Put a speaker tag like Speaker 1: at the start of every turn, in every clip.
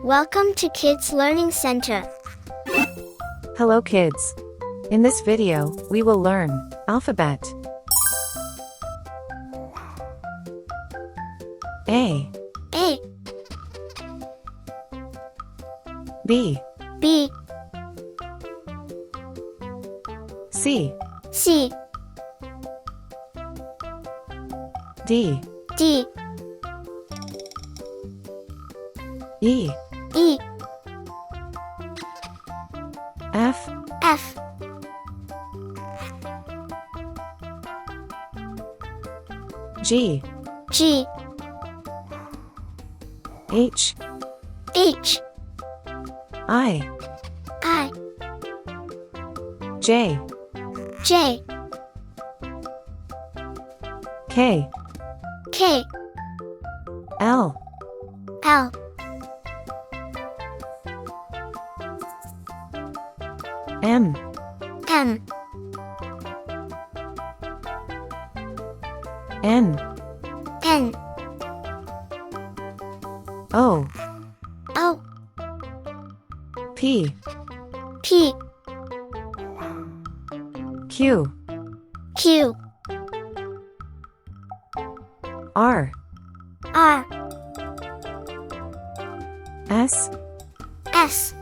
Speaker 1: Welcome to Kids Learning Center.
Speaker 2: Hello kids. In this video, we will learn alphabet. A,
Speaker 1: A,
Speaker 2: B,
Speaker 1: B,
Speaker 2: C,
Speaker 1: C,
Speaker 2: D,
Speaker 1: D,
Speaker 2: E,
Speaker 1: E,
Speaker 2: F,
Speaker 1: F,
Speaker 2: G,
Speaker 1: G,
Speaker 2: H,
Speaker 1: H,
Speaker 2: I,
Speaker 1: I,
Speaker 2: J,
Speaker 1: J,
Speaker 2: K,
Speaker 1: K,
Speaker 2: L,
Speaker 1: L,
Speaker 2: M,
Speaker 1: M,
Speaker 2: N,
Speaker 1: N,
Speaker 2: O,
Speaker 1: O,
Speaker 2: P,
Speaker 1: P,
Speaker 2: Q,
Speaker 1: Q,
Speaker 2: R,
Speaker 1: R,
Speaker 2: S,
Speaker 1: S,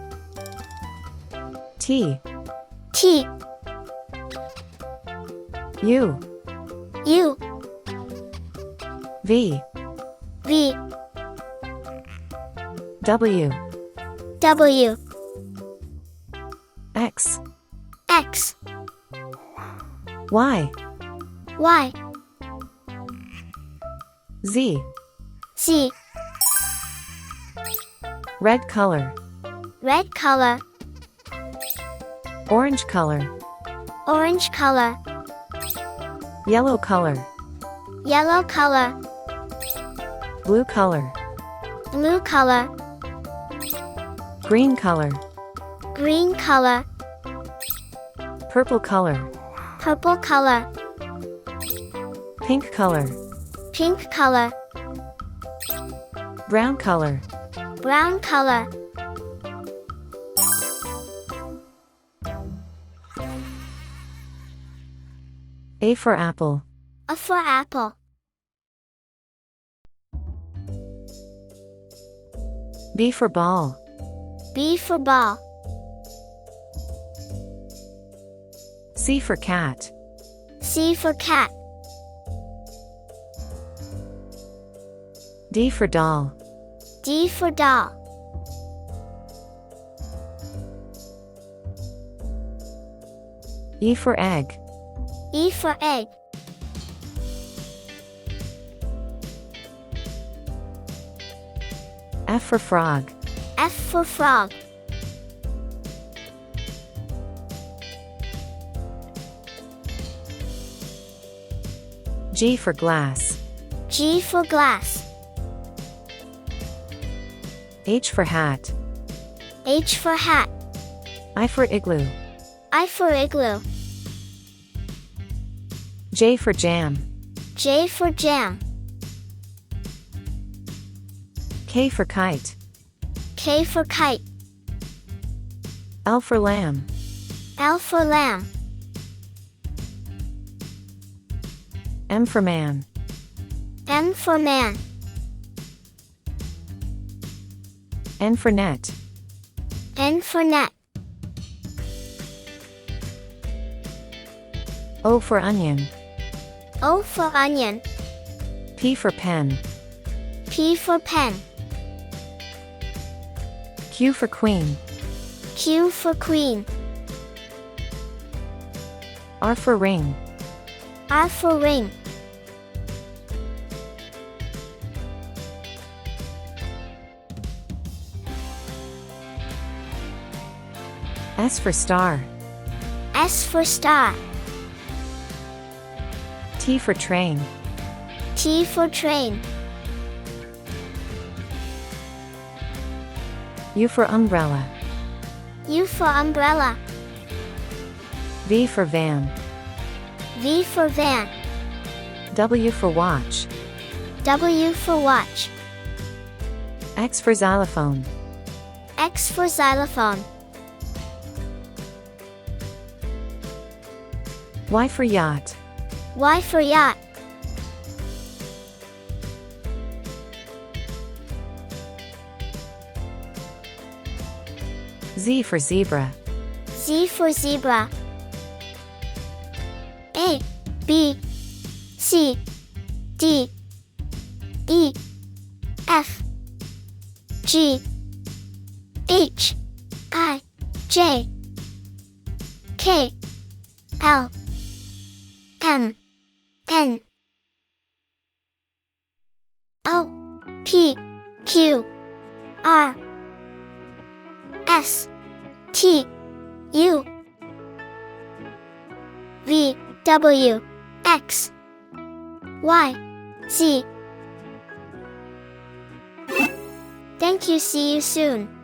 Speaker 2: T,
Speaker 1: T,
Speaker 2: U,
Speaker 1: U,
Speaker 2: V,
Speaker 1: V,
Speaker 2: W,
Speaker 1: W,
Speaker 2: X,
Speaker 1: X,
Speaker 2: Y,
Speaker 1: Y,
Speaker 2: Z.
Speaker 1: Z,
Speaker 2: Red color,
Speaker 1: red color,
Speaker 2: orange color,
Speaker 1: orange color,
Speaker 2: yellow color,
Speaker 1: yellow color,
Speaker 2: blue color,
Speaker 1: blue color,
Speaker 2: green color,
Speaker 1: green color,
Speaker 2: purple color,
Speaker 1: purple color,
Speaker 2: pink color,
Speaker 1: pink color,
Speaker 2: brown color.
Speaker 1: brown color.
Speaker 2: A for apple,
Speaker 1: A for apple.
Speaker 2: B for ball,
Speaker 1: B for ball.
Speaker 2: C for cat,
Speaker 1: C for cat.
Speaker 2: D for doll,
Speaker 1: D for doll.
Speaker 2: E for egg,
Speaker 1: E for egg.
Speaker 2: F for frog,
Speaker 1: F for frog.
Speaker 2: G for glass,
Speaker 1: G for glass.
Speaker 2: H for hat,
Speaker 1: H for hat.
Speaker 2: I for igloo,
Speaker 1: I for igloo.
Speaker 2: J for jam,
Speaker 1: J for jam.
Speaker 2: K for kite,
Speaker 1: K for kite.
Speaker 2: L for lamb,
Speaker 1: L for lamb.
Speaker 2: M for man,
Speaker 1: M for man.
Speaker 2: N for net,
Speaker 1: N for net.
Speaker 2: O for onion,
Speaker 1: O for onion.
Speaker 2: P for pen,
Speaker 1: P for pen.
Speaker 2: Q for queen,
Speaker 1: Q for queen.
Speaker 2: R for ring,
Speaker 1: R for ring.
Speaker 2: S for star,
Speaker 1: S for star.
Speaker 2: T for train,
Speaker 1: T for train.
Speaker 2: U for umbrella,
Speaker 1: U for umbrella.
Speaker 2: V for van,
Speaker 1: V for van.
Speaker 2: W for watch,
Speaker 1: W for watch.
Speaker 2: X for xylophone,
Speaker 1: X for xylophone.
Speaker 2: Y for yacht.
Speaker 1: Y for yacht.
Speaker 2: Z for zebra.
Speaker 1: Z for zebra. A, B, C, D, E, F, G, H, I, J, K, L, M, N, O, P, Q, R, S, T, U, V, W, X, Y, Z. Thank you. See you soon.